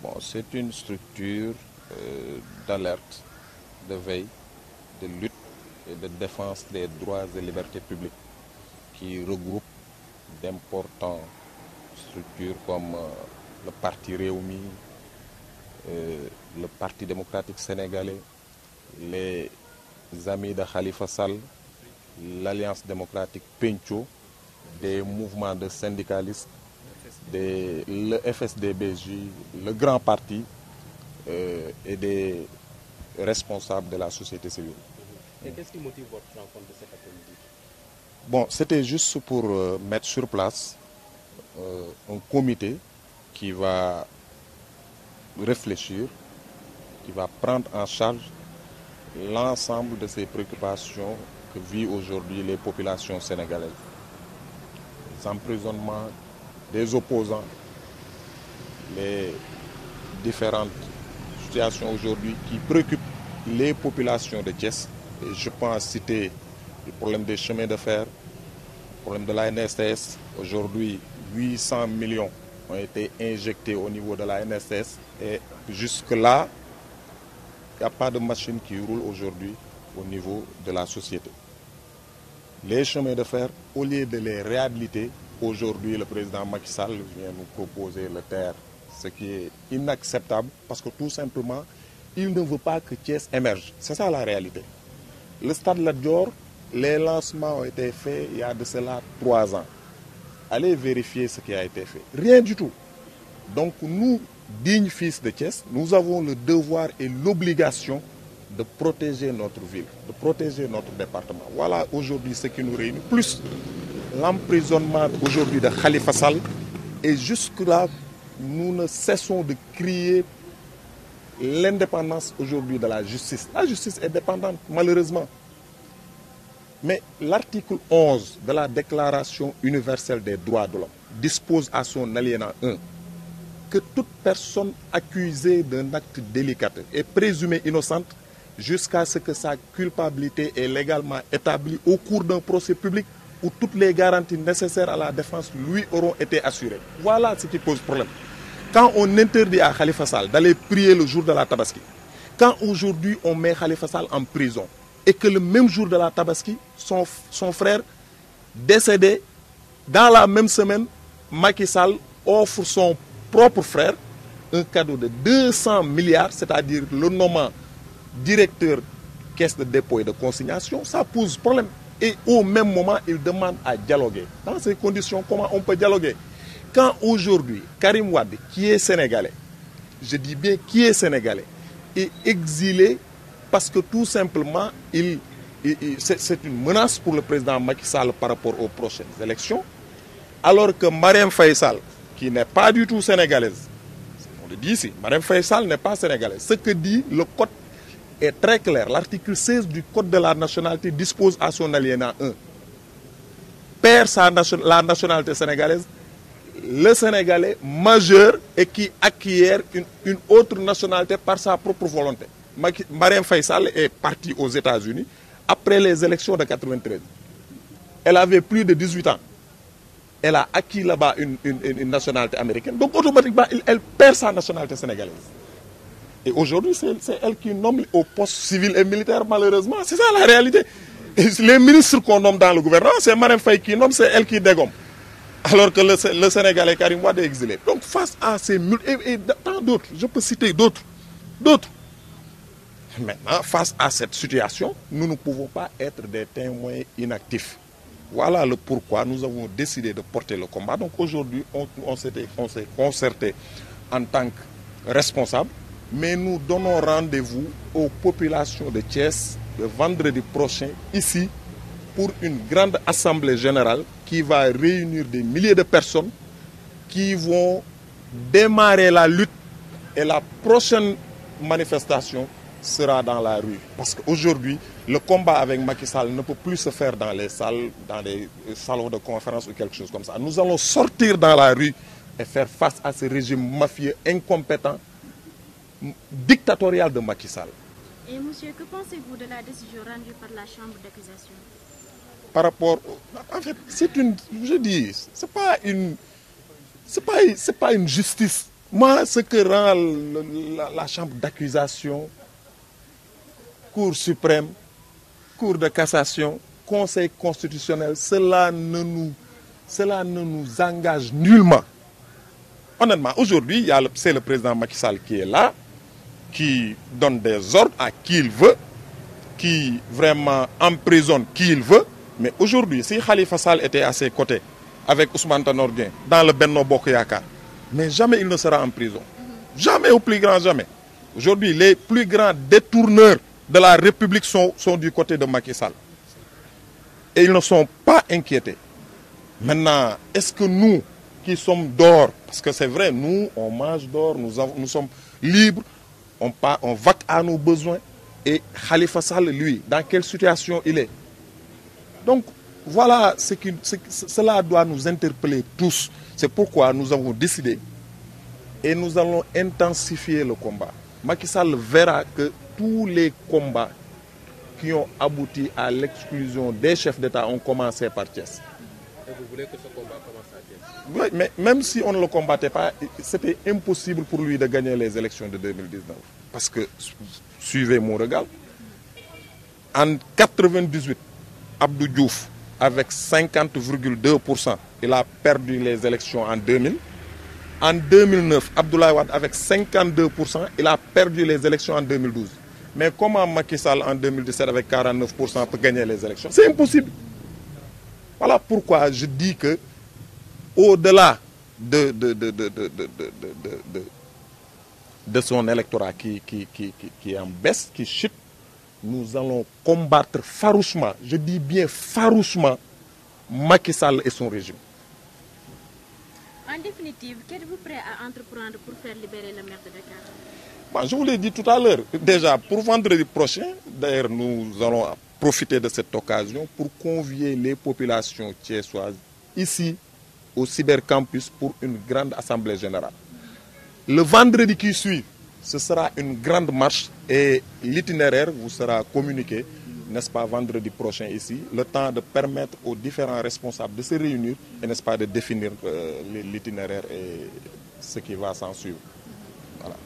Bon, c'est une structure d'alerte, de veille, de lutte et de défense des droits et libertés publiques qui regroupe d'importantes structures comme le Parti Réumi, le Parti démocratique sénégalais, les Amis de Khalifa Sall, l'Alliance démocratique Pencho, des mouvements de syndicalistes, le FSD-BJ, le Grand Parti et des responsables de la société civile. Et qu'est-ce qui motive votre rencontre de cet après-midi? Bon, c'était juste pour mettre sur place un comité qui va réfléchir, qui va prendre en charge l'ensemble de ces préoccupations que vivent aujourd'hui les populations sénégalaises. Les emprisonnements des opposants, les différentes situations aujourd'hui qui préoccupent les populations de Thiès. Et je pense citer le problème des chemins de fer, le problème de la NSS. Aujourd'hui, 800 millions ont été injectés au niveau de la NSS et jusque-là, il n'y a pas de machine qui roule aujourd'hui au niveau de la société. Les chemins de fer, au lieu de les réhabiliter, aujourd'hui le président Macky Sall vient nous proposer le TER, ce qui est inacceptable parce que tout simplement, il ne veut pas que Thiès émerge. C'est ça la réalité. Le stade Lat Dior, les lancements ont été faits il y a de cela 3 ans. Allez vérifier ce qui a été fait. Rien du tout. Donc nous, dignes fils de Thiès, nous avons le devoir et l'obligation de protéger notre ville, de protéger notre département. Voilà aujourd'hui ce qui nous réunit, plus l'emprisonnement aujourd'hui de Khalifa Sall. Et jusque-là, nous ne cessons de crier l'indépendance aujourd'hui de la justice. La justice est dépendante, malheureusement. Mais l'article 11 de la Déclaration universelle des droits de l'homme dispose à son alinéa 1 que toute personne accusée d'un acte délicat est présumée innocente jusqu'à ce que sa culpabilité est légalement établie au cours d'un procès public où toutes les garanties nécessaires à la défense lui auront été assurées. Voilà ce qui pose problème. Quand on interdit à Khalifa Sall d'aller prier le jour de la Tabaski, quand aujourd'hui on met Khalifa Sall en prison et que le même jour de la Tabaski, son frère décédé, dans la même semaine, Macky Sall offre son propre frère un cadeau de 200 milliards, c'est-à-dire le nommant directeur caisse de dépôt et de consignation, ça pose problème. Et au même moment, il demande à dialoguer. Dans ces conditions, comment on peut dialoguer? Quand aujourd'hui, Karim Wade, qui est sénégalais, je dis bien qui est sénégalais, est exilé parce que tout simplement, c'est une menace pour le président Macky Sall par rapport aux prochaines élections, alors que Marième Faye Sall, qui n'est pas du tout sénégalaise, on le dit ici, Marième Faye Sall n'est pas sénégalaise. Ce que dit le code est très clair. L'article 16 du code de la nationalité dispose à son alinéa 1. Perd la nationalité sénégalaise, le Sénégalais majeur et qui acquiert une autre nationalité par sa propre volonté. Marième Faye Sall est partie aux États-Unis après les élections de 1993. Elle avait plus de 18 ans. Elle a acquis là-bas une nationalité américaine. Donc automatiquement, elle perd sa nationalité sénégalaise. Et aujourd'hui, c'est elle qui nomme au poste civil et militaire, malheureusement. C'est ça la réalité. Et les ministres qu'on nomme dans le gouvernement, c'est Marième Faye qui nomme, c'est elle qui dégomme. Alors que le Sénégalais Karim Wade est exilé. Donc face à ces et tant d'autres, je peux citer d'autres. Maintenant, face à cette situation, nous ne pouvons pas être des témoins inactifs. Voilà le pourquoi nous avons décidé de porter le combat. Donc aujourd'hui, on s'est concerté en tant que responsable, mais nous donnons rendez-vous aux populations de Thiès le vendredi prochain, ici, pour une grande assemblée générale qui va réunir des milliers de personnes qui vont démarrer la lutte et la prochaine manifestation sera dans la rue. Parce qu'aujourd'hui, le combat avec Macky Sall ne peut plus se faire dans les salles, dans les salons de conférence ou quelque chose comme ça. Nous allons sortir dans la rue et faire face à ce régime mafieux, incompétent, dictatorial de Macky Sall. Et monsieur, que pensez-vous de la décision rendue par la chambre d'accusation? Par rapport, en fait, c'est une, je dis, c'est pas une justice. Moi, ce que rend la chambre d'accusation, Cour suprême, Cour de cassation, Conseil constitutionnel, cela ne nous engage nullement. Honnêtement, aujourd'hui, c'est le président Macky Sall qui est là, qui donne des ordres à qui il veut, qui vraiment emprisonne qui il veut. Mais aujourd'hui, si Khalifa Sall était à ses côtés, avec Ousmane Tanor Dieng, dans le Benno Bokk Yakaar, mais jamais il ne sera en prison. Jamais, au plus grand jamais. Aujourd'hui, les plus grands détourneurs de la République sont du côté de Macky Sall. Et ils ne sont pas inquiétés. Maintenant, est-ce que nous, qui sommes d'or, parce que c'est vrai, nous, on mange d'or, nous sommes libres, on vaque à nos besoins, et Khalifa Sall, lui, dans quelle situation il est? Donc, voilà, cela doit nous interpeller tous. C'est pourquoi nous avons décidé et nous allons intensifier le combat. Macky Sall verra que tous les combats qui ont abouti à l'exclusion des chefs d'État ont commencé par Thiès. Et vous voulez que ce combat commence à Thiès? Oui, mais même si on ne le combattait pas, c'était impossible pour lui de gagner les élections de 2019. Parce que, suivez mon regard, en 98, Abdou Diouf, avec 50,2%, il a perdu les élections en 2000. En 2009, Abdoulaye Wade, avec 52%, il a perdu les élections en 2012. Mais comment Macky Sall, en 2017, avec 49%, peut gagner les élections? C'est impossible. Voilà pourquoi je dis que, au-delà de son électorat qui est en baisse, qui chute, nous allons combattre farouchement, je dis bien farouchement, Macky Sall et son régime. En définitive, qu'êtes-vous prêt à entreprendre pour faire libérer le maire de Dakar? Bon, je vous l'ai dit tout à l'heure. Déjà, pour vendredi prochain, d'ailleurs, nous allons profiter de cette occasion pour convier les populations thiessoises ici, au cybercampus, pour une grande assemblée générale. Le vendredi qui suit, ce sera une grande marche et l'itinéraire vous sera communiqué, n'est-ce pas, vendredi prochain ici, le temps de permettre aux différents responsables de se réunir et, n'est-ce pas, de définir l'itinéraire et ce qui va s'en suivre. Voilà.